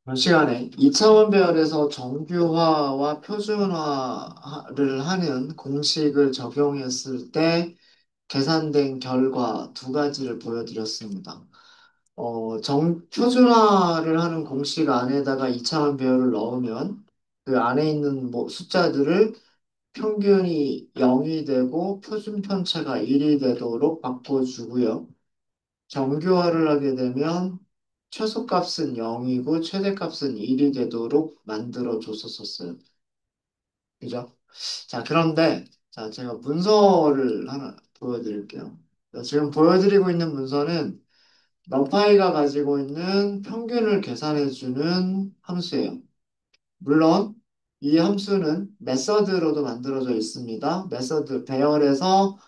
이번 시간에 2차원 배열에서 정규화와 표준화를 하는 공식을 적용했을 때 계산된 결과 두 가지를 보여드렸습니다. 표준화를 하는 공식 안에다가 2차원 배열을 넣으면 그 안에 있는 뭐 숫자들을 평균이 0이 되고 표준 편차가 1이 되도록 바꿔주고요. 정교화를 하게 되면 최소값은 0이고 최대값은 1이 되도록 만들어 줬었어요. 그죠? 자, 그런데 자, 제가 문서를 하나 보여드릴게요. 자, 지금 보여드리고 있는 문서는 numpy가 가지고 있는 평균을 계산해주는 함수예요. 물론 이 함수는 메서드로도 만들어져 있습니다. 메서드 배열에서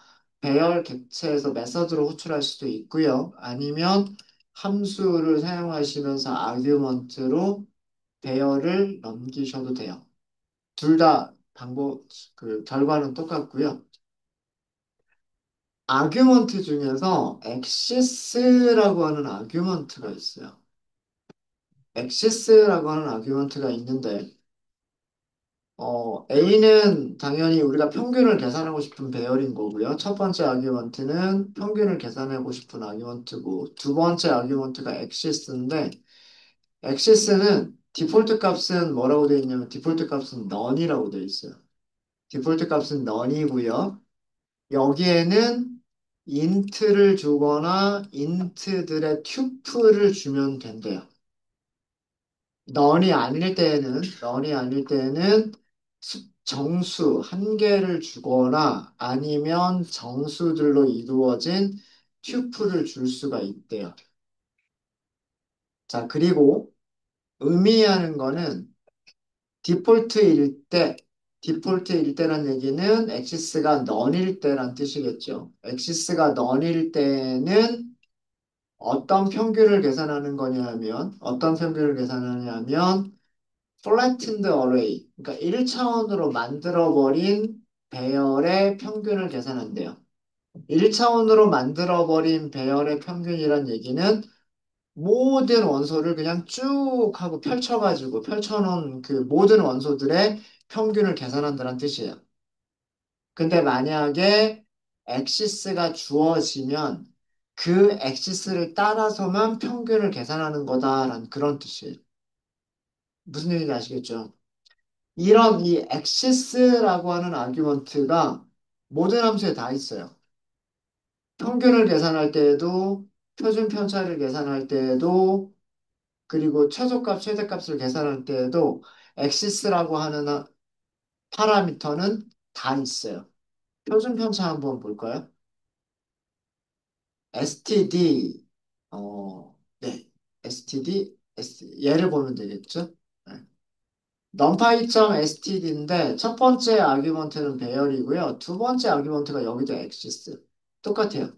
배열 객체에서 메서드로 호출할 수도 있고요. 아니면 함수를 사용하시면서 아규먼트로 배열을 넘기셔도 돼요. 둘 다 방법 그 결과는 똑같고요. 아규먼트 중에서 엑시스라고 하는 아규먼트가 있어요. 엑시스라고 하는 아규먼트가 있는데 A는 당연히 우리가 평균을 계산하고 싶은 배열인 거고요. 첫 번째 아규먼트는 평균을 계산하고 싶은 아규먼트고, 두 번째 아규먼트가 엑시스인데, 엑시스는 디폴트 값은 뭐라고 되어 있냐면, 디폴트 값은 none이라고 되어 있어요. 디폴트 값은 none이고요. 여기에는 int를 주거나 int들의 튜플을 주면 된대요. 넌이 아닐 때에는 정수 한 개를 주거나 아니면 정수들로 이루어진 튜플을 줄 수가 있대요. 자, 그리고 의미하는 거는 디폴트일 때, 디폴트일 때란 얘기는 엑시스가 넌일 때란 뜻이겠죠. 엑시스가 넌일 때는 어떤 평균을 계산하는 거냐면, 어떤 평균을 계산하냐면, flattened array, 그러니까 1차원으로 만들어버린 배열의 평균을 계산한대요. 1차원으로 만들어버린 배열의 평균이란 얘기는 모든 원소를 그냥 쭉 하고 펼쳐가지고 펼쳐놓은 그 모든 원소들의 평균을 계산한다는 뜻이에요. 근데 만약에 엑시스가 주어지면 그 엑시스를 따라서만 평균을 계산하는 거다라는 그런 뜻이에요. 무슨 얘기인지 아시겠죠? 이런 이 엑시스라고 하는 아규먼트가 모든 함수에 다 있어요. 평균을 계산할 때에도, 표준 편차를 계산할 때에도, 그리고 최소값, 최대값을 계산할 때에도 엑시스라고 하는 파라미터는 다 있어요. 표준 편차 한번 볼까요? std, 네, 얘를 보면 되겠죠? 네. numpy.std인데 첫 번째 아규먼트는 배열이고요. 두 번째 아규먼트가 여기도 엑시스. 똑같아요.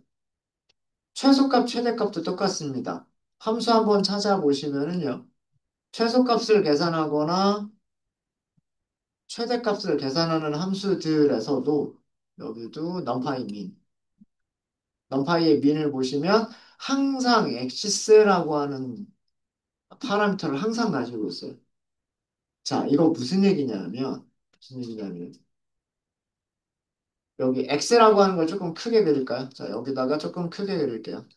최소값, 최대값도 똑같습니다. 함수 한번 찾아보시면은요. 최소값을 계산하거나 최대값을 계산하는 함수들에서도 여기도 numpy min, numpy의 min을 보시면 항상 엑시스라고 하는 파라미터를 항상 가지고 있어요. 자, 이거 무슨 얘기냐면 여기 X라고 하는 걸 조금 크게 그릴까요? 자, 여기다가 조금 크게 그릴게요.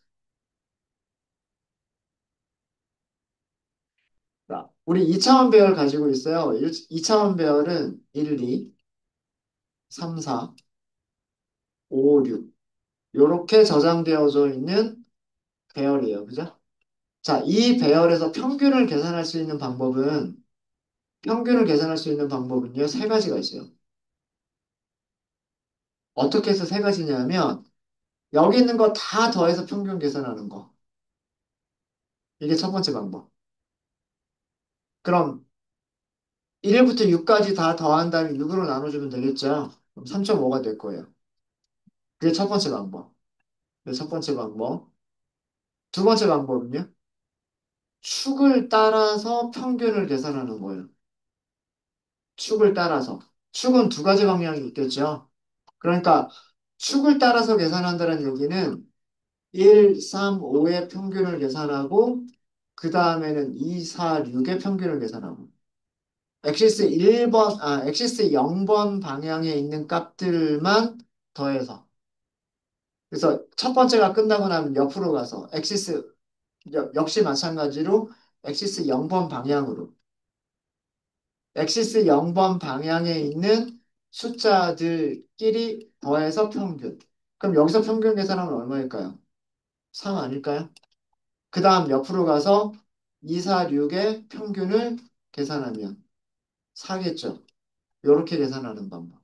자, 우리 2차원 배열 가지고 있어요. 2차원 배열은 1, 2, 3, 4, 5, 6. 이렇게 저장되어져 있는 배열이에요. 그죠? 자, 이 배열에서 평균을 계산할 수 있는 방법은요, 세 가지가 있어요. 어떻게 해서 세 가지냐면, 여기 있는 거 다 더해서 평균 계산하는 거. 이게 첫 번째 방법. 그럼 1부터 6까지 다 더한 다음에 6으로 나눠주면 되겠죠? 그럼 3.5가 될 거예요. 그게 첫 번째 방법. 그게 첫 번째 방법. 두 번째 방법은요? 축을 따라서 평균을 계산하는 거예요. 축을 따라서. 축은 두 가지 방향이 있겠죠? 그러니까 축을 따라서 계산한다는 얘기는 1, 3, 5의 평균을 계산하고 그 다음에는 2, 4, 6의 평균을 계산하고. 엑시스 1번, 엑시스 0번 방향에 있는 값들만 더해서. 그래서 첫 번째가 끝나고 나면 옆으로 가서 역시 마찬가지로 엑시스 0번 방향으로. 엑시스 0번 방향에 있는 숫자들끼리 더해서 평균. 그럼 여기서 평균 계산하면 얼마일까요? 3 아닐까요? 그 다음 옆으로 가서 2, 4, 6의 평균을 계산하면 4겠죠. 이렇게 계산하는 방법.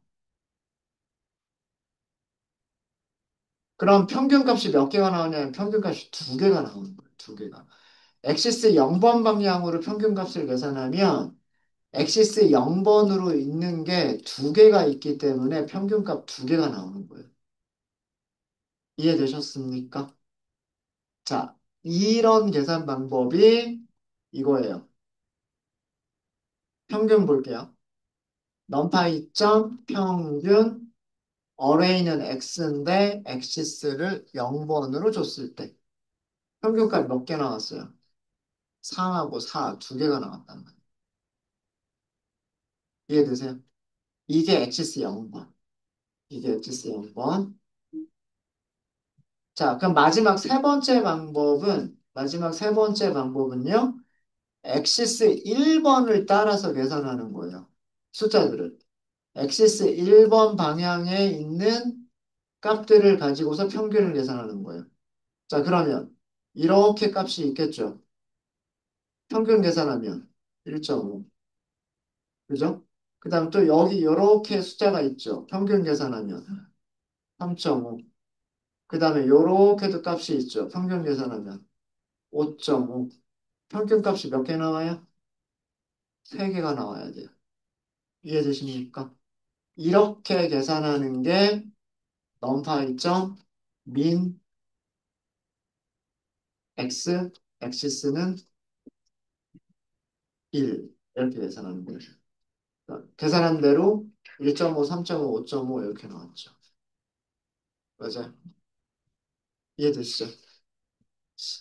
그럼 평균값이 몇 개가 나오냐면 평균값이 두 개가 나오는 거예요. 두 개가. 엑시스 0번 방향으로 평균값을 계산하면 엑시스 0번으로 있는 게 두 개가 있기 때문에 평균값 두 개가 나오는 거예요. 이해되셨습니까? 자, 이런 계산 방법이 이거예요. 평균 볼게요. 넘파이 점 평균 어레이는 x인데 엑시스를 0번으로 줬을 때 평균값 몇 개 나왔어요? 3하고 4 두 개가 나왔단 말이에요. 이해되세요? 이게 엑시스 0번. 이게 엑시스 0번. 자, 그럼 마지막 세 번째 방법은요. 엑시스 1번을 따라서 계산하는 거예요. 숫자들을. 엑시스 1번 방향에 있는 값들을 가지고서 평균을 계산하는 거예요. 자, 그러면 이렇게 값이 있겠죠. 평균 계산하면 1.5. 그죠? 그 다음 또 여기 이렇게 숫자가 있죠. 평균 계산하면 3.5. 그 다음에 요렇게도 값이 있죠. 평균 계산하면 5.5. 평균 값이 몇 개 나와요? 3개가 나와야 돼요. 이해되십니까? 이렇게 계산하는 게 넘파이점 민 x, 엑시스는 1 이렇게 계산하는 거예요. 그러니까 계산한 대로 1.5, 3.5, 5.5 이렇게 나왔죠. 맞아요. 이해되시죠?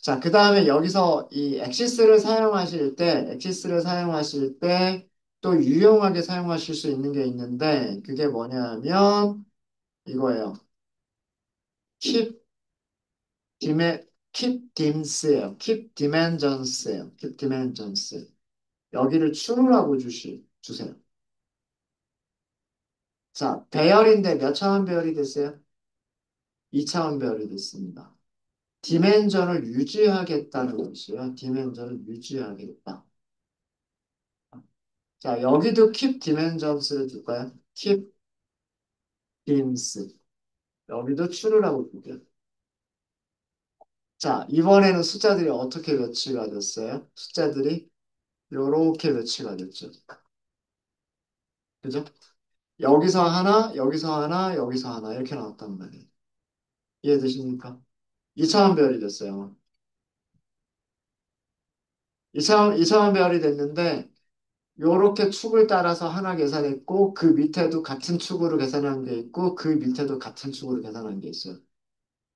자, 그 다음에 여기서 이 엑시스를 사용하실 때 또 유용하게 사용하실 수 있는 게 있는데 그게 뭐냐면 이거예요. keep keep dims예요. keep dimensions예요. keep dimensions. 여기를 true라고 주세요. 자, 배열인데 몇 차원 배열이 됐어요? 2차원 배열이 됐습니다. 디멘전을 유지하겠다는 것이요. 디멘전을 유지하겠다. 자, 여기도 keep dimensions를 줄까요? keep dims. 여기도 true라고 줄게요. 자, 이번에는 숫자들이 어떻게 배치가 됐어요? 숫자들이 요렇게 배치가 됐죠. 그죠? 여기서 하나, 여기서 하나, 여기서 하나 이렇게 나왔단 말이에요. 이해되십니까? 2차원 배열이 됐어요. 2차원 배열이 됐는데 요렇게 축을 따라서 하나 계산했고 그 밑에도 같은 축으로 계산한 게 있고 그 밑에도 같은 축으로 계산한 게 있어요.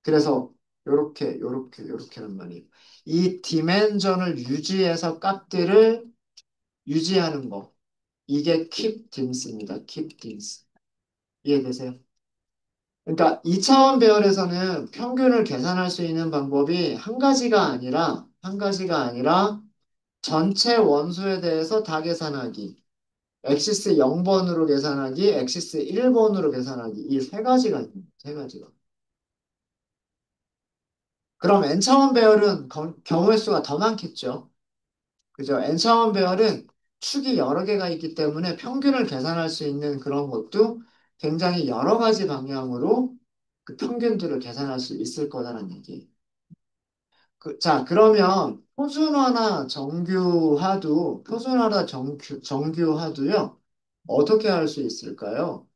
그래서 요렇게란 말이에요. 이 디멘전을 유지해서 값들을 유지하는 거. 이게 keep dims입니다. keep dims. 이해되세요? 그러니까 2차원 배열에서는 평균을 계산할 수 있는 방법이 한 가지가 아니라 전체 원소에 대해서 다 계산하기. 엑시스 0번으로 계산하기, 엑시스 1번으로 계산하기. 이 세 가지가 있습니다. 세 가지가. 그럼 n차원 배열은 경우의 수가 더 많겠죠. 그죠? n차원 배열은 축이 여러 개가 있기 때문에 평균을 계산할 수 있는 그런 것도 굉장히 여러 가지 방향으로 그 평균들을 계산할 수 있을 거다라는 얘기. 자, 그러면 표준화나 정규화도요, 어떻게 할 수 있을까요?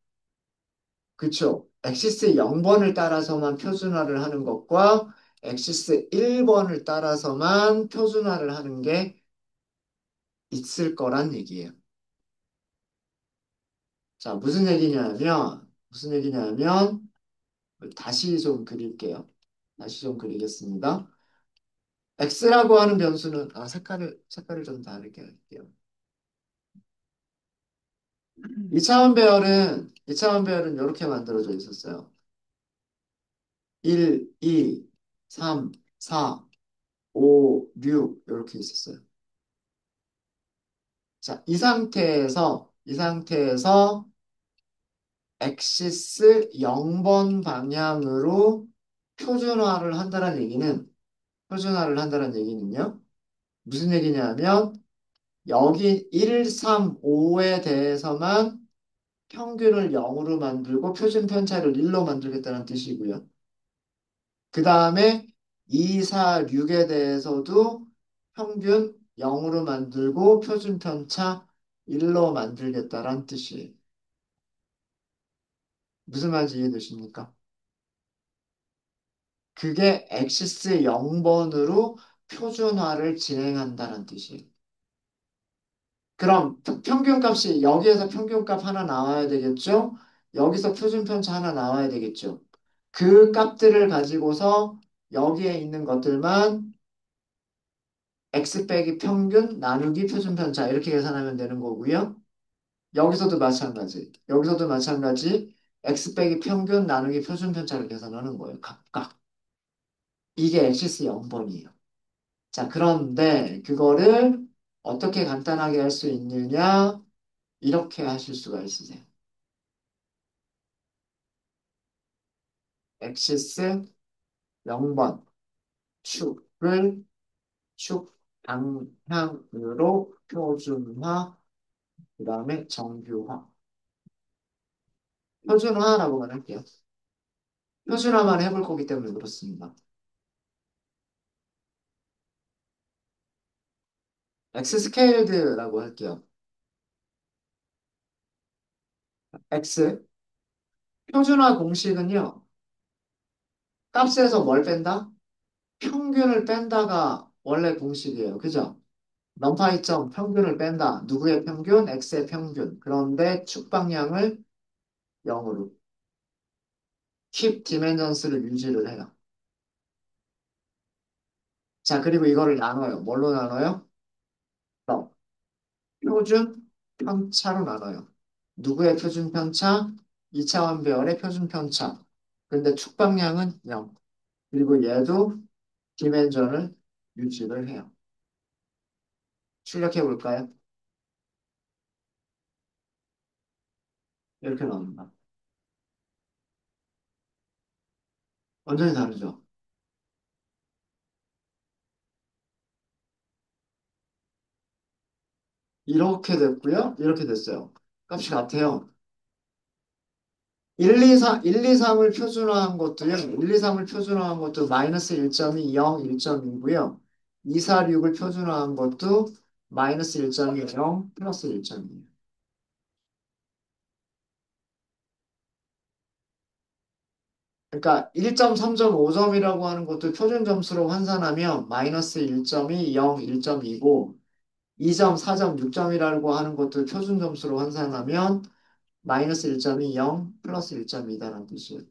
그쵸. 엑시스 0번을 따라서만 표준화를 하는 것과 엑시스 1번을 따라서만 표준화를 하는 게 있을 거란 얘기예요. 자, 무슨 얘기냐면, 다시 좀 그릴게요. 다시 좀 그리겠습니다. x라고 하는 변수는, 색깔을 좀 다르게 할게요. 2차원 배열은 이렇게 만들어져 있었어요. 1, 2, 3, 4, 5, 6 이렇게 있었어요. 자, 이 상태에서 엑시스 0번 방향으로 표준화를 한다는 얘기는요. 무슨 얘기냐면 여기 1, 3, 5에 대해서만 평균을 0으로 만들고 표준 편차를 1로 만들겠다는 뜻이고요. 그 다음에 2, 4, 6에 대해서도 평균 0으로 만들고 표준 편차 1로 만들겠다는 뜻이에요. 무슨 말인지 이해되십니까? 그게 엑시스 0번으로 표준화를 진행한다는 뜻이에요. 그럼 평균값이 여기에서 평균값 하나 나와야 되겠죠? 여기서 표준편차 하나 나와야 되겠죠? 그 값들을 가지고서 여기에 있는 것들만 x 빼기 평균 나누기 표준편차 이렇게 계산하면 되는 거고요. 여기서도 마찬가지 x 빼기 평균 나누기 표준편차를 계산하는 거예요. 각각. 이게 엑시스 0번이에요. 자, 그런데 그거를 어떻게 간단하게 할 수 있느냐? 이렇게 하실 수가 있으세요. 엑시스 0번 축 방향으로 표준화, 그 다음에 정규화. 표준화라고만 할게요. 표준화만 해볼 거기 때문에 그렇습니다. X 스케일드라고 할게요. X 표준화 공식은요. 값에서 뭘 뺀다? 평균을 뺀다가 원래 공식이에요. 그죠? 넘파이점 평균을 뺀다. 누구의 평균? X의 평균. 그런데 축 방향을 0으로. keep dimensions를 유지를 해요. 자, 그리고 이거를 나눠요. 뭘로 나눠요? 너. 표준 편차로 나눠요. 누구의 표준 편차? 2차원 배열의 표준 편차. 근데 축 방향은 0. 그리고 얘도 디멘전을 유지를 해요. 출력해 볼까요? 이렇게 나옵니다. 완전히 다르죠? 이렇게 됐고요. 이렇게 됐어요. 값이 같아요. 1, 2, 3을 표준화한 것도요. 1, 2, 3을 표준화한 것도 마이너스 1.2, 0, 1.2고요. 2, 4, 6을 표준화한 것도 마이너스 1.2, 0, 플러스 1.2. 그러니까 1.3.5점이라고 하는 것도 표준 점수로 환산하면 마이너스 1.2, 0, 1.2고 2점, 4점, 6점이라고 하는 것도 표준 점수로 환산하면 마이너스 1.2, 0, 플러스 1.2다라는 뜻이에요.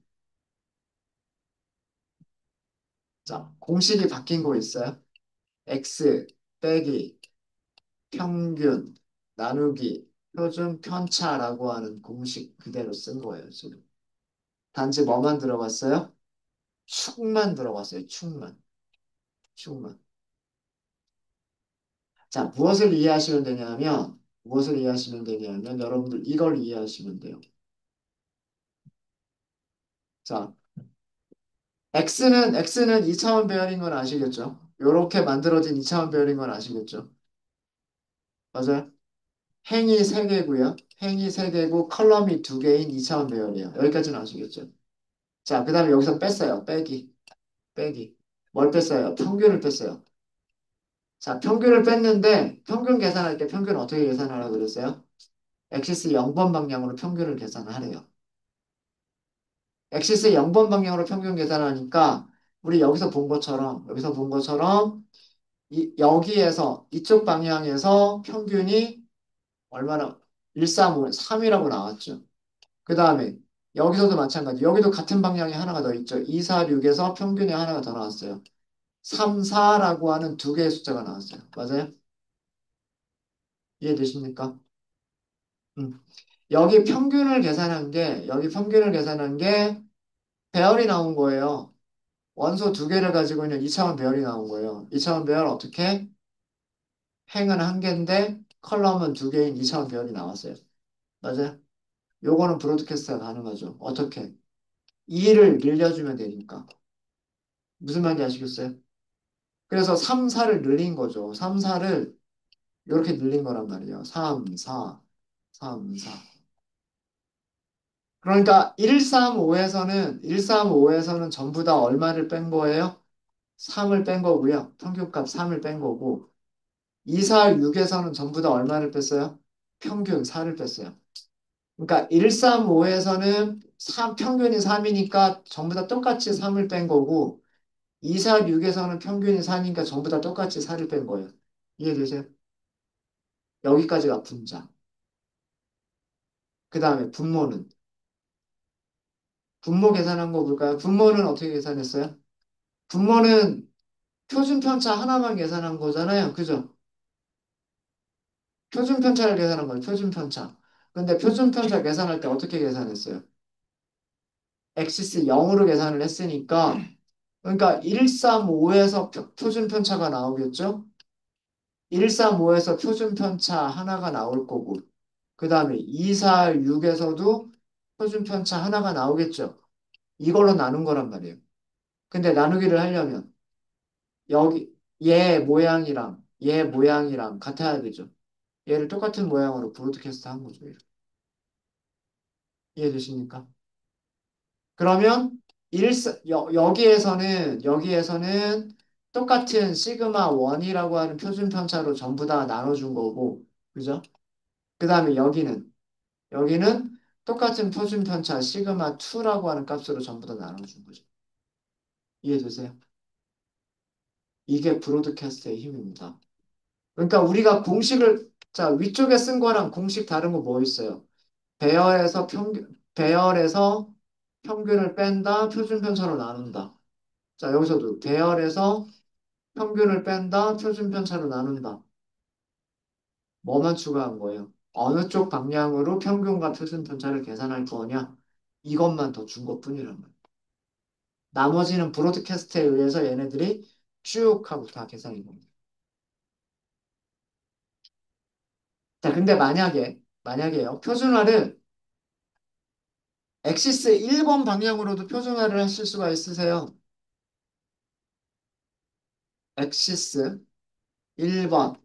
자, 공식이 바뀐 거 있어요? x 빼기 평균 나누기 표준 편차라고 하는 공식 그대로 쓴 거예요, 지금. 단지 뭐만 들어갔어요? 축만 들어갔어요, 축만. 축만. 자, 무엇을 이해하시면 되냐면 여러분들 이걸 이해하시면 돼요. 자, X는 2차원 배열인 건 아시겠죠? 이렇게 만들어진 2차원 배열인 건 아시겠죠? 맞아요? 행이 3개고요. 행이 3개고 컬럼이 2개인 2차원 배열이에요. 여기까지는 아시겠죠? 자, 그 다음에 여기서 뺐어요. 빼기. 뭘 뺐어요? 평균을 뺐어요. 자, 평균을 뺐는데 평균 계산할 때 평균 어떻게 계산하라고 그랬어요? 엑시스 0번 방향으로 평균을 계산하래요. 엑시스 0번 방향으로 평균 계산하니까 우리 여기서 본 것처럼 여기에서 이쪽 방향에서 평균이 얼마나 135, 3이라고 나왔죠. 그 다음에 여기서도 마찬가지. 여기도 같은 방향이 하나가 더 있죠. 2, 4, 6에서 평균이 하나가 더 나왔어요. 3, 4라고 하는 두 개의 숫자가 나왔어요. 맞아요? 이해되십니까? 음. 여기 평균을 계산한 게 배열이 나온 거예요. 원소 두 개를 가지고 있는 2차원 배열이 나온 거예요. 2차원 배열 어떻게? 행은 한 개인데 컬럼은 두 개인 2차원 배열이 나왔어요. 맞아요? 요거는 브로드캐스트가 가능하죠. 어떻게? 2를 늘려주면 되니까. 무슨 말인지 아시겠어요? 그래서 3, 4를 늘린 거죠. 3, 4를 이렇게 늘린 거란 말이에요. 3, 4, 3, 4. 그러니까 135에서는 전부 다 얼마를 뺀 거예요? 3을 뺀 거고요. 평균값 3을 뺀 거고 2, 4, 6에서는 전부 다 얼마를 뺐어요? 평균 4를 뺐어요. 그러니까 135에서는 3, 평균이 3이니까 전부 다 똑같이 3을 뺀 거고 2, 4, 6에서는 평균이 4니까 전부 다 똑같이 4를 뺀 거예요. 이해되세요? 여기까지가 분자. 그 다음에 분모는 분모 계산한 거 볼까요? 분모는 어떻게 계산했어요? 분모는 표준 편차 하나만 계산한 거잖아요. 그죠? 표준 편차를 계산한 거예요. 표준 편차. 근데 표준 편차 계산할 때 어떻게 계산했어요? 엑시스 0으로 계산을 했으니까 그러니까 135에서 표준 편차가 나오겠죠? 135에서 표준 편차 하나가 나올 거고 그 다음에 246에서도 표준 편차 하나가 나오겠죠? 이걸로 나눈 거란 말이에요. 근데 나누기를 하려면 여기 얘 모양이랑 같아야 되죠. 얘를 똑같은 모양으로 브로드캐스트 한 거죠. 이렇게. 이해되십니까? 그러면 여기에서는 똑같은 시그마 1이라고 하는 표준 편차로 전부 다 나눠준 거고, 그죠? 그 다음에 여기는 똑같은 표준 편차 시그마 2라고 하는 값으로 전부 다 나눠준 거죠. 이해되세요? 이게 브로드캐스트의 힘입니다. 그러니까 우리가 자, 위쪽에 쓴 거랑 공식 다른 거 뭐 있어요? 배열에서 평균을 뺀다, 표준 편차로 나눈다. 자, 여기서도 배열에서 평균을 뺀다, 표준 편차로 나눈다. 뭐만 추가한 거예요? 어느 쪽 방향으로 평균과 표준 편차를 계산할 거냐? 이것만 더 준 것뿐이란 말이에요. 나머지는 브로드캐스트에 의해서 얘네들이 쭉 하고 다 계산이 됩니다. 자, 근데 만약에요. 표준화를 엑시스 1번 방향으로도 표준화를 하실 수가 있으세요. 엑시스 1번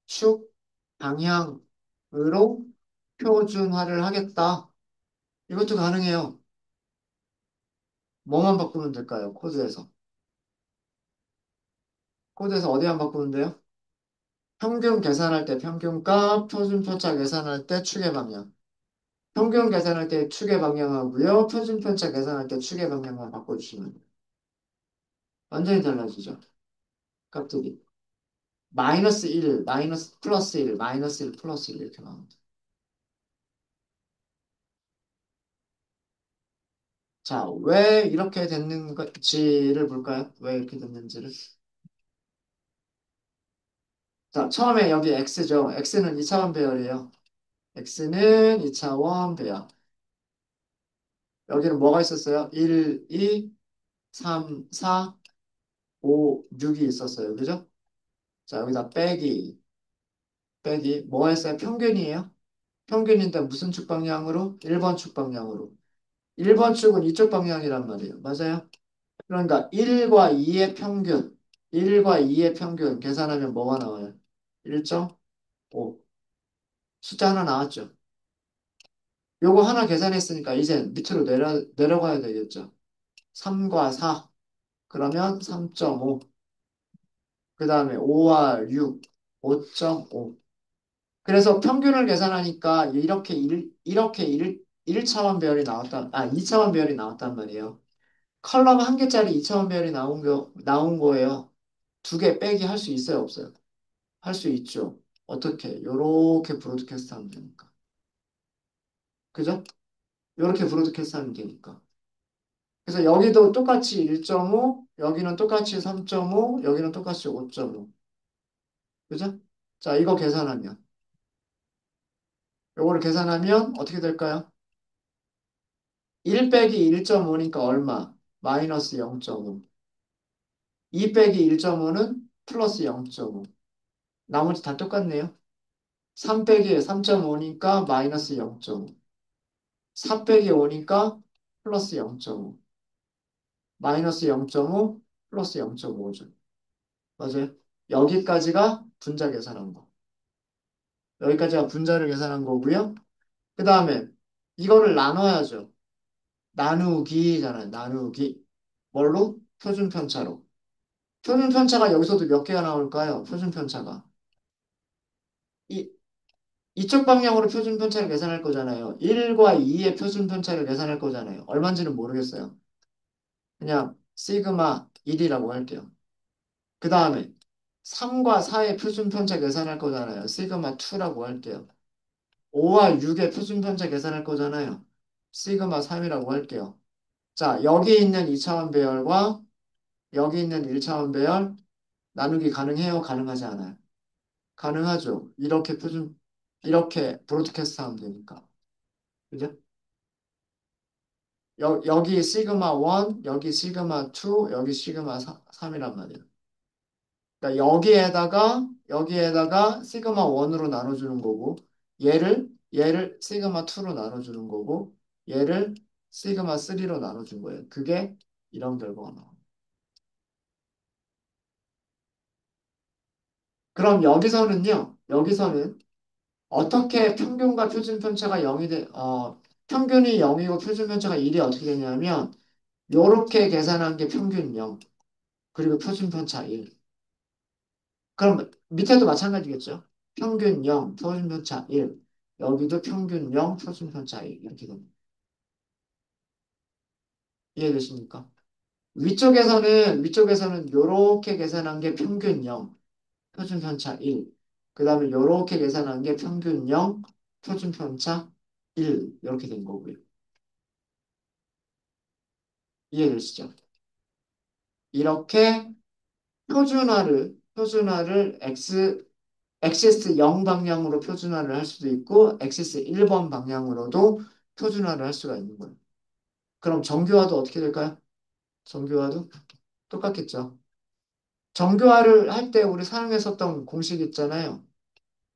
축 방향으로 표준화를 하겠다. 이것도 가능해요. 뭐만 바꾸면 될까요? 코드에서. 코드에서 어디만 바꾸면 돼요? 평균 계산할 때 평균값, 표준편차 계산할 때 축의 방향. 평균 계산할 때 축의 방향하고요. 표준편차 계산할 때 축의 방향만 바꿔주시면 돼요. 완전히 달라지죠. 값들이. 마이너스 1, 마이너스 플러스 1, 마이너스 1, 플러스 1 이렇게 나옵니다. 자, 왜 이렇게 됐는지를 볼까요? 왜 이렇게 됐는지를. 자, 처음에 여기 x죠. x는 2차원 배열이에요. x는 2차원 배열. 여기는 뭐가 있었어요? 1, 2, 3, 4, 5, 6이 있었어요. 그죠? 자, 여기다 빼기. 뭐 했어요? 평균이에요. 평균인데 무슨 축 방향으로? 1번 축 방향으로. 1번 축은 이쪽 방향이란 말이에요. 맞아요? 그러니까 1과 2의 평균 계산하면 뭐가 나와요? 1.5. 숫자 하나 나왔죠. 요거 하나 계산했으니까 이제 밑으로 내려가야 되겠죠. 3과 4. 그러면 3.5. 그 다음에 5와 6. 5.5. 그래서 평균을 계산하니까 이렇게 1차원 배열이 나왔다. 2차원 배열이 나왔단 말이에요. 컬럼 한 개짜리 2차원 배열이 나온 거예요. 두 개 빼기 할 수 있어요, 없어요? 할 수 있죠. 어떻게? 요렇게 브로드캐스트 하면 되니까. 그죠? 요렇게 브로드캐스트 하면 되니까. 그래서 여기도 똑같이 1.5, 여기는 똑같이 3.5, 여기는 똑같이 5.5. 그죠? 자, 이거 계산하면. 요거를 계산하면 어떻게 될까요? 1 빼기 1.5니까 얼마? 마이너스 0.5. 2 빼기 1.5는 플러스 0.5. 나머지 다 똑같네요. 3 빼기 3.5니까 마이너스 0.5. 4 빼기 5니까 플러스 0.5. 마이너스 0.5 플러스 0.5죠. 맞아요. 여기까지가 분자 계산한 거. 여기까지가 분자를 계산한 거고요. 그 다음에 이거를 나눠야죠. 나누기잖아요. 나누기. 뭘로? 표준편차로. 표준편차가 여기서도 몇 개가 나올까요? 표준편차가. 이, 이쪽 방향으로 표준편차를 계산할 거잖아요. 1과 2의 표준편차를 계산할 거잖아요. 얼마인지는 모르겠어요. 그냥 시그마 1이라고 할게요. 그 다음에 3과 4의 표준편차 계산할 거잖아요. 시그마 2라고 할게요. 5와 6의 표준편차 계산할 거잖아요. 시그마 3이라고 할게요. 자, 여기 있는 2차원 배열과 여기 있는 1차원 배열 나누기 가능해요? 가능하지 않아요? 가능하죠. 이렇게 브로드캐스트 하면 되니까. 그죠? 여기 시그마 1, 여기 시그마 2, 여기 시그마 3이란 말이에요. 그러니까 여기에다가 시그마 1으로 나눠주는 거고, 얘를 시그마 2로 나눠주는 거고, 얘를 시그마 3로 나눠준 거예요. 그게 이런 결과가 나와요. 그럼 여기서는 어떻게 평균과 표준편차가 0이 평균이 0이고 표준편차가 1이 어떻게 되냐면, 요렇게 계산한 게 평균 0, 그리고 표준편차 1. 그럼 밑에도 마찬가지겠죠? 평균 0, 표준편차 1. 여기도 평균 0, 표준편차 1. 이렇게 됩니다. 이해되십니까? 위쪽에서는 요렇게 계산한 게 평균 0, 표준편차 1. 그 다음에 요렇게 계산한 게 평균 0, 표준편차 1. 이렇게 된 거고요. 이해되시죠? 이렇게 표준화를 엑시스 0 방향으로 표준화를 할 수도 있고, 엑시스 1번 방향으로도 표준화를 할 수가 있는 거예요. 그럼 정교화도 어떻게 될까요? 정교화도 똑같겠죠. 정교화를 할 때 우리 사용했었던 공식 있잖아요.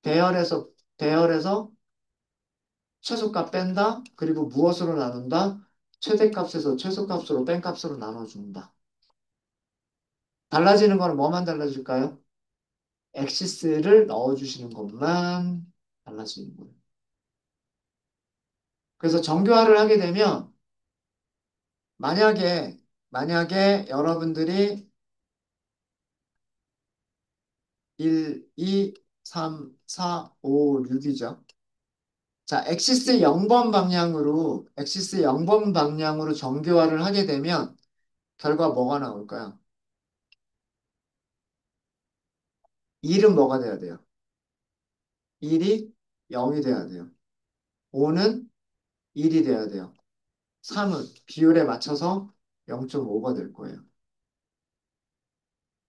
배열에서, 배열에서 최소값 뺀다. 그리고 무엇으로 나눈다? 최대값에서 최소값으로 뺀 값으로 나눠준다. 달라지는 거는 뭐만 달라질까요? 엑시스를 넣어주시는 것만 달라지는 거예요. 그래서 정교화를 하게 되면 만약에 여러분들이 1, 2, 3, 4, 5, 6이죠. 자, 엑시스 0번 방향으로 정교화를 하게 되면 결과 뭐가 나올까요? 1은 뭐가 돼야 돼요? 1이 0이 돼야 돼요. 5는 1이 돼야 돼요. 3은 비율에 맞춰서 0.5가 될 거예요.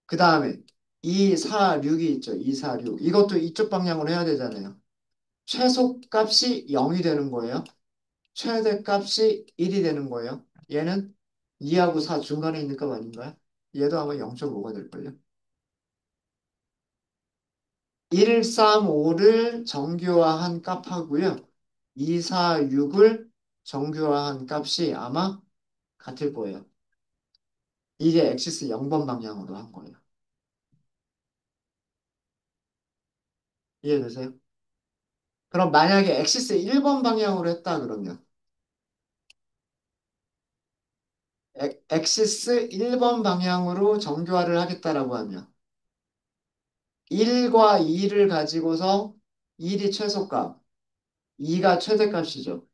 그 다음에 2, 4, 6이 있죠. 2, 4, 6. 이것도 이쪽 방향으로 해야 되잖아요. 최소값이 0이 되는 거예요. 최대값이 1이 되는 거예요. 얘는 2하고 4 중간에 있는 값 아닌가요? 얘도 아마 0.5가 될걸요. 1, 3, 5를 정교화한 값하고요. 2, 4, 6을 정교화한 값이 아마 같을 거예요. 이게 엑시스 0번 방향으로 한 거예요. 이해되세요? 그럼 만약에 엑시스 1번 방향으로 했다 그러면 엑시스 1번 방향으로 정교화를 하겠다라고 하면 1과 2를 가지고서 1이 최소값, 2가 최대값이죠.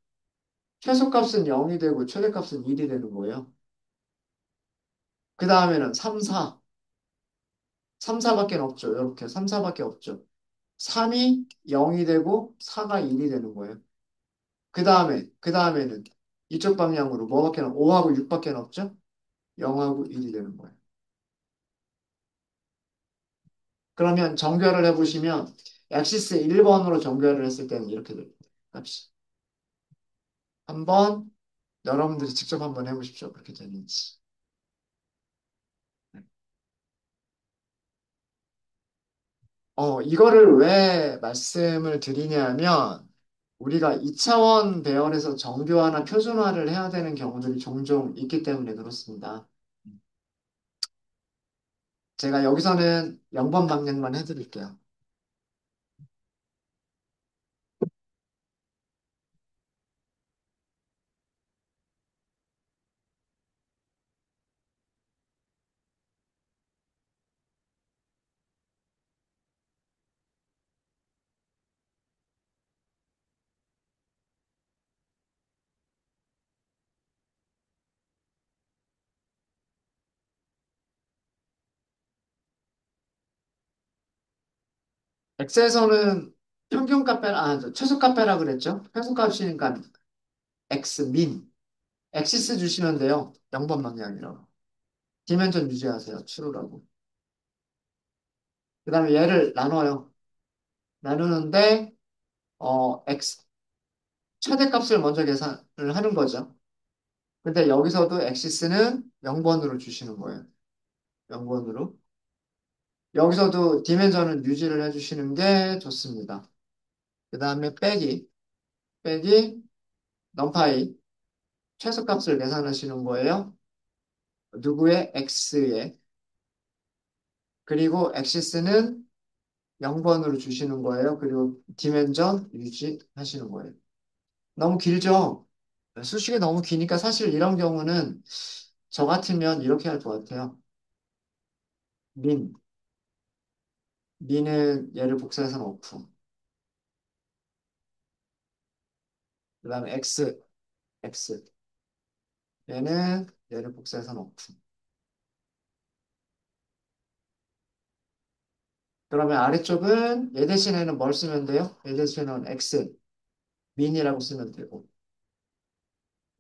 최소값은 0이 되고 최대값은 1이 되는 거예요. 그 다음에는 3, 4. 3, 4밖에 없죠. 이렇게 3, 4밖에 없죠. 3이 0이 되고 4가 1이 되는 거예요. 그 다음에는 이쪽 방향으로 뭐밖에 5하고 6밖에 없죠? 0하고 1이 되는 거예요. 그러면 정결을 해보시면 엑시스 1번으로 정결을 했을 때는 이렇게 됩니다. 값이. 한번 여러분들이 직접 한번 해보십시오. 그렇게 되는지. 이거를 왜 말씀을 드리냐면 우리가 2차원 배열에서 정교화나 표준화를 해야 되는 경우들이 종종 있기 때문에 그렇습니다. 제가 여기서는 0번 방향만 해드릴게요. X에서는 최소값배라 그랬죠? 최소값이니까 X 민. 엑시스 주시면 돼요. 0번 방향이라고. 디멘전 유지하세요. 추루라고. 그 다음에 얘를 나눠요. 나누는데, X, 최대값을 먼저 계산을 하는 거죠. 근데 여기서도 엑시스는 0번으로 주시는 거예요. 0번으로. 여기서도 디멘전은 유지를 해주시는 게 좋습니다. 그 다음에 빼기, 넘파이, 최소값을 계산하시는 거예요. 누구의 x의. 그리고 엑시스는 0번으로 주시는 거예요. 그리고 디멘전 유지하시는 거예요. 너무 길죠? 수식이 너무 기니까 사실 이런 경우는 저 같으면 이렇게 할 것 같아요. 민. 민은 얘를 복사해서 넣고. 그 다음에 x. 얘는 얘를 복사해서 넣고. 그러면 아래쪽은 얘 대신에는 뭘 쓰면 돼요? 얘 대신에는 x, 민이라고 쓰면 되고.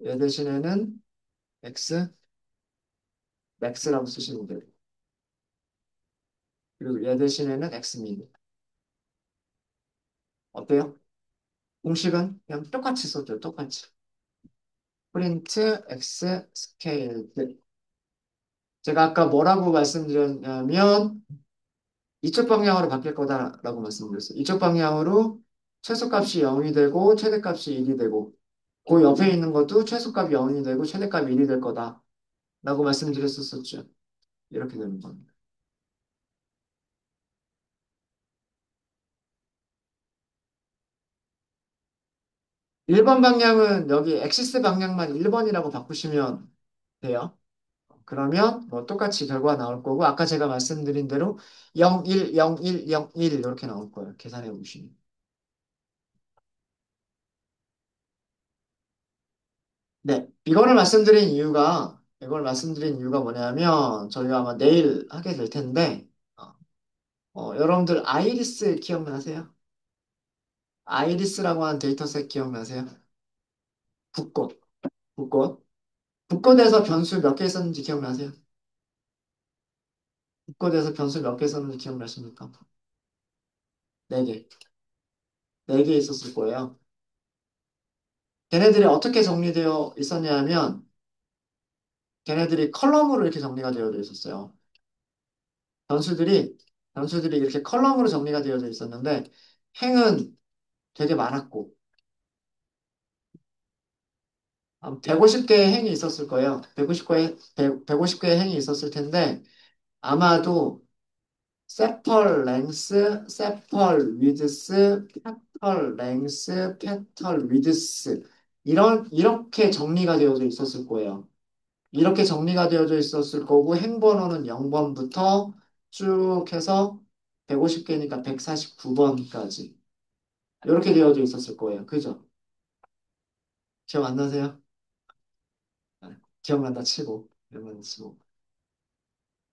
얘 대신에는 x, max라고 쓰시면 되고. 그리고 얘 대신에는 x 민. 어때요? 공식은 그냥 똑같이 써줘요. 똑같이. 프린트 x 스케일드. 제가 아까 뭐라고 말씀드렸냐면 이쪽 방향으로 바뀔 거다라고 말씀드렸어요. 이쪽 방향으로 최소값이 0이 되고 최대값이 1이 되고 그 옆에 있는 것도 최소값이 0이 되고 최대값이 1이 될 거다라고 말씀드렸었죠. 이렇게 되는 겁니다. 1번 방향은 여기 엑시스 방향만 1번이라고 바꾸시면 돼요. 그러면 뭐 똑같이 결과가 나올 거고 아까 제가 말씀드린 대로 0, 1, 0, 1, 0, 1 이렇게 나올 거예요. 계산해 보시면. 네, 이걸 말씀드린 이유가 뭐냐면 저희가 아마 내일 하게 될 텐데 어, 여러분들 아이리스 기억나세요? 아이리스라고 하는 데이터셋 기억나세요? 국꽃, 국꽃. 국꽃에서 변수 몇 개 있었는지 기억나세요? 국꽃에서 변수 몇 개 있었는지 기억나십니까? 네 개. 네 개 있었을 거예요. 걔네들이 어떻게 정리되어 있었냐면 걔네들이 컬럼으로 이렇게 정리가 되어져 있었어요. 변수들이 변수들이 이렇게 컬럼으로 정리가 되어져 있었는데 행은 되게 많았고 150개의 행이 있었을 거예요. 150개의 행이 있었을 텐데 아마도 세펄 랭스, 세펄 위드스, 페털 랭스, 페털 위드스 이렇게 정리가 되어져 있었을 거예요. 이렇게 정리가 되어져 있었을 거고 행 번호는 0번부터 쭉 해서 150개니까 149번까지 이렇게 되어져 있었을 거예요. 그죠? 기억 안 나세요? 네, 기억난다 치고 이러면 치고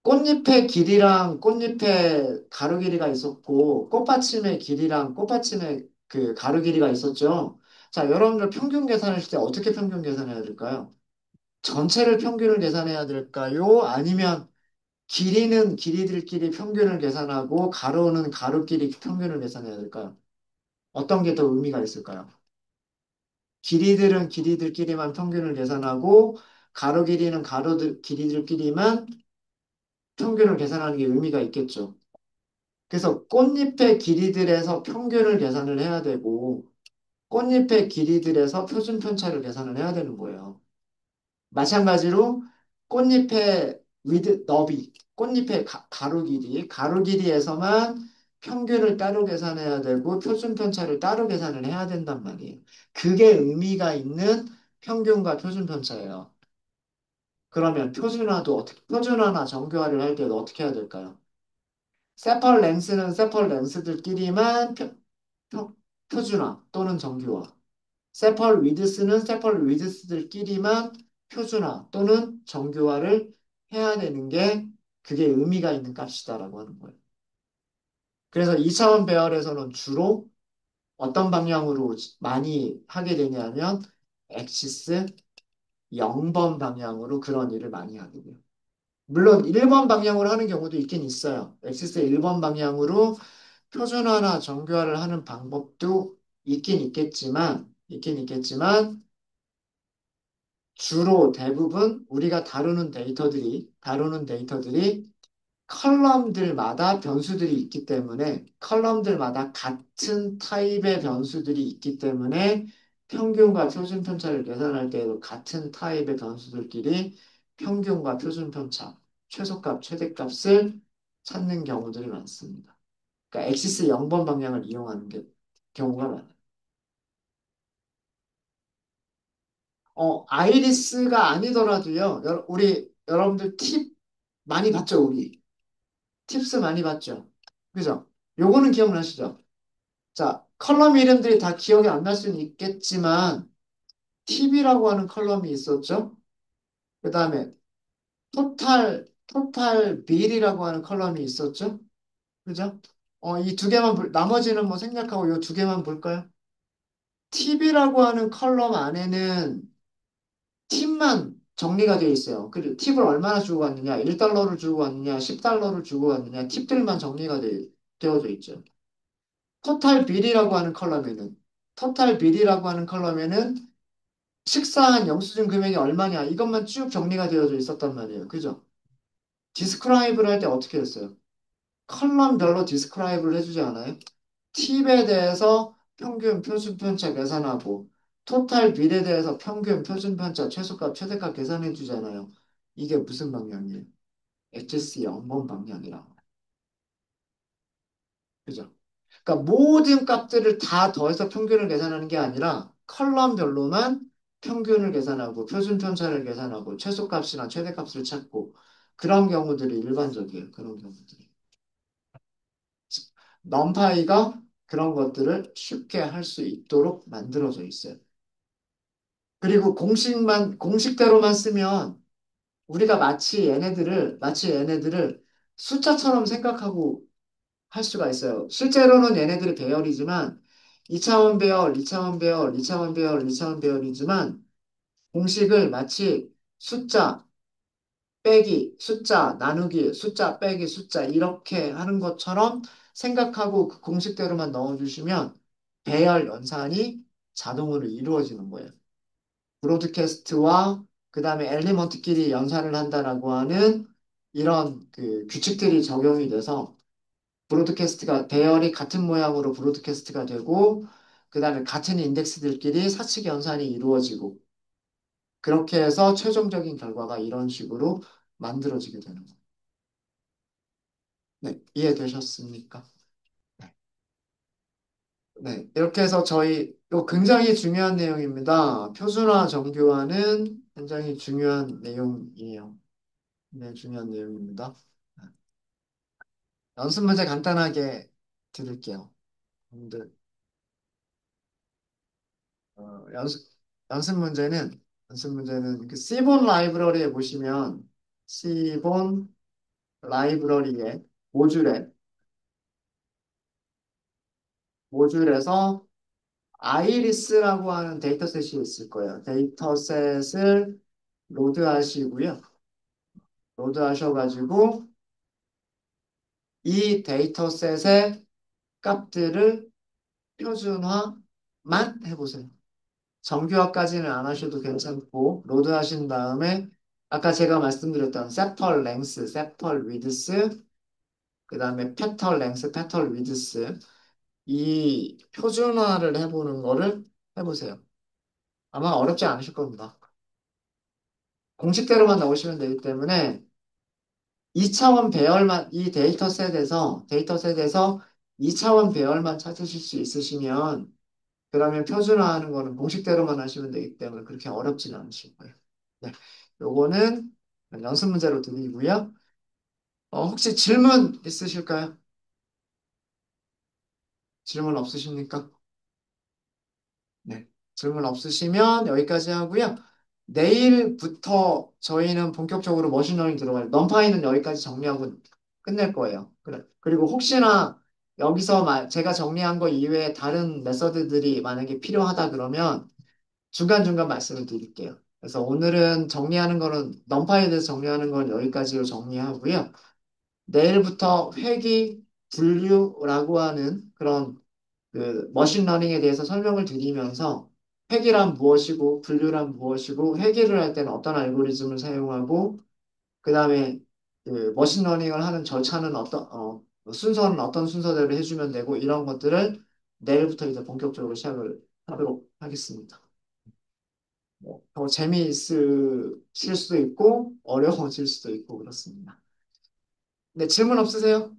꽃잎의 길이랑 꽃잎의 가로 길이가 있었고 꽃받침의 길이랑 꽃받침의 그 가로 길이가 있었죠. 자, 여러분들 평균 계산하실 때 어떻게 평균 계산해야 될까요? 전체를 평균을 계산해야 될까요? 아니면 길이는 길이들끼리 평균을 계산하고 가로는 가로끼리 평균을 계산해야 될까요? 어떤 게 더 의미가 있을까요? 길이들은 길이들끼리만 평균을 계산하고 가로 길이는 가로들 길이들끼리만 평균을 계산하는 게 의미가 있겠죠. 그래서 꽃잎의 길이들에서 평균을 계산을 해야 되고 꽃잎의 길이들에서 표준 편차를 계산을 해야 되는 거예요. 마찬가지로 꽃잎의 너비, 꽃잎의 가로 길이, 가로 길이에서만 평균을 따로 계산해야 되고 표준 편차를 따로 계산을 해야 된단 말이에요. 그게 의미가 있는 평균과 표준 편차예요. 그러면 표준화나 정교화를 할 때도 어떻게 해야 될까요? 세펄 렌스는 세펄 렌스들끼리만 표, 표준화 또는 정교화. 세펄 위드스는 세펄 위드스들끼리만 표준화 또는 정교화를 해야 되는 게 그게 의미가 있는 값이다라고 하는 거예요. 그래서 2차원 배열에서는 주로 어떤 방향으로 많이 하게 되냐면 엑시스 0번 방향으로 그런 일을 많이 하게 돼요. 물론 1번 방향으로 하는 경우도 있긴 있어요. 엑시스 1번 방향으로 표준화나 정교화를 하는 방법도 있긴 있겠지만 주로 대부분 우리가 다루는 데이터들이 컬럼들마다 변수들이 있기 때문에 컬럼들마다 같은 타입의 변수들이 있기 때문에 평균과 표준 편차를 계산할 때에도 같은 타입의 변수들끼리 평균과 표준 편차, 최소값, 최대값을 찾는 경우들이 많습니다. 그러니까 엑시스 0번 방향을 이용하는 경우가 많아요. 아이리스가 아니더라도요. 여러분들 팁 많이 봤죠, 우리? 팁스 많이 봤죠? 그죠? 요거는 기억나시죠? 자, 컬럼 이름들이 다 기억이 안 날 수는 있겠지만 팁이라고 하는 컬럼이 있었죠? 그 다음에 토탈 빌이라고 하는 컬럼이 있었죠? 그죠? 이 두 개만 나머지는 뭐 생략하고 요 두 개만 볼까요? 팁이라고 하는 컬럼 안에는 팁만 정리가 되어 있어요. 그리고 팁을 얼마나 주고 갔느냐, 1달러를 주고 갔느냐, 10달러를 주고 갔느냐, 팁들만 정리가 되어져 있죠. 토탈 빌이라고 하는 컬럼에는 토탈 빌이라고 하는 컬럼에는 식사한 영수증 금액이 얼마냐 이것만 쭉 정리가 되어져 있었단 말이에요. 그죠? 디스크라이브를 할 때 어떻게 했어요? 컬럼별로 디스크라이브를 해주지 않아요? 팁에 대해서 평균 표준 편차 계산하고 토탈 빌에 대해서 평균 표준 편차 최소값 최대값 계산해 주잖아요. 이게 무슨 방향이에요? HSE 0번 방향이라고. 그죠? 그러니까 모든 값들을 다 더해서 평균을 계산하는 게 아니라 컬럼별로만 평균을 계산하고 표준 편차를 계산하고 최소값이나 최대값을 찾고 그런 경우들이 일반적이에요. 그런 경우들이. 넘파이가 그런 것들을 쉽게 할 수 있도록 만들어져 있어요. 그리고 공식대로만 쓰면 우리가 마치 얘네들을 숫자처럼 생각하고 할 수가 있어요. 실제로는 얘네들이 배열이지만 2차원 배열, 2차원 배열, 2차원 배열, 2차원 배열이지만 공식을 마치 숫자 빼기, 숫자 나누기, 숫자 빼기, 숫자 이렇게 하는 것처럼 생각하고 그 공식대로만 넣어주시면 배열 연산이 자동으로 이루어지는 거예요. 브로드캐스트와 그 다음에 엘리먼트끼리 연산을 한다라고 하는 이런 그 규칙들이 적용이 돼서 브로드캐스트가 배열이 같은 모양으로 브로드캐스트가 되고 그다음에 같은 인덱스들끼리 사칙 연산이 이루어지고 그렇게 해서 최종적인 결과가 이런 식으로 만들어지게 되는 거예요. 네, 이해되셨습니까? 네, 네, 이렇게 해서 저희 또 굉장히 중요한 내용입니다. 표준화 정교화는 굉장히 중요한 내용이에요. 네, 중요한 내용입니다. 네. 연습 문제 간단하게 드릴게요. 여러분들 어, 연습, 연습 문제는, 연습 문제는 그 C본 라이브러리에 보시면, C본 라이브러리에 모듈에, 모듈에서 아이리스라고 하는 데이터셋이 있을 거예요. 데이터셋을 로드하시고요. 로드하셔가지고 이 데이터셋의 값들을 표준화만 해보세요. 정규화까지는 안 하셔도 괜찮고 로드하신 다음에 아까 제가 말씀드렸던 셉털 랭스, 셉털 위드스, 그 다음에 페털 랭스, 페털 위드스 이 표준화를 해보는 거를 해보세요. 아마 어렵지 않으실 겁니다. 공식대로만 나오시면 되기 때문에 2차원 배열만 이 데이터셋에서 2차원 배열만 찾으실 수 있으시면 그러면 표준화하는 거는 공식대로만 하시면 되기 때문에 그렇게 어렵지는 않으실 거예요. 네. 요거는 연습 문제로 드리고요. 혹시 질문 있으실까요? 질문 없으십니까? 네. 질문 없으시면 여기까지 하고요. 내일부터 저희는 본격적으로 머신러닝 들어가요. 넘파이는 여기까지 정리하고 끝낼 거예요. 그래. 그리고 혹시나 여기서 제가 정리한 거 이외에 다른 메서드들이 만약에 필요하다 그러면 중간중간 말씀을 드릴게요. 그래서 오늘은 정리하는 거는 넘파이에 대해서 정리하는 건 여기까지로 정리하고요. 내일부터 회귀, 분류라고 하는 그런 그 머신러닝에 대해서 설명을 드리면서 회귀란 무엇이고 분류란 무엇이고 회귀를 할 때는 어떤 알고리즘을 사용하고 그 다음에 그 머신러닝을 하는 절차는 순서는 어떤 순서대로 해주면 되고 이런 것들을 내일부터 이제 본격적으로 시작을 하도록 하겠습니다. 더 재미있으실 수도 있고 어려워질 수도 있고 그렇습니다. 네, 질문 없으세요?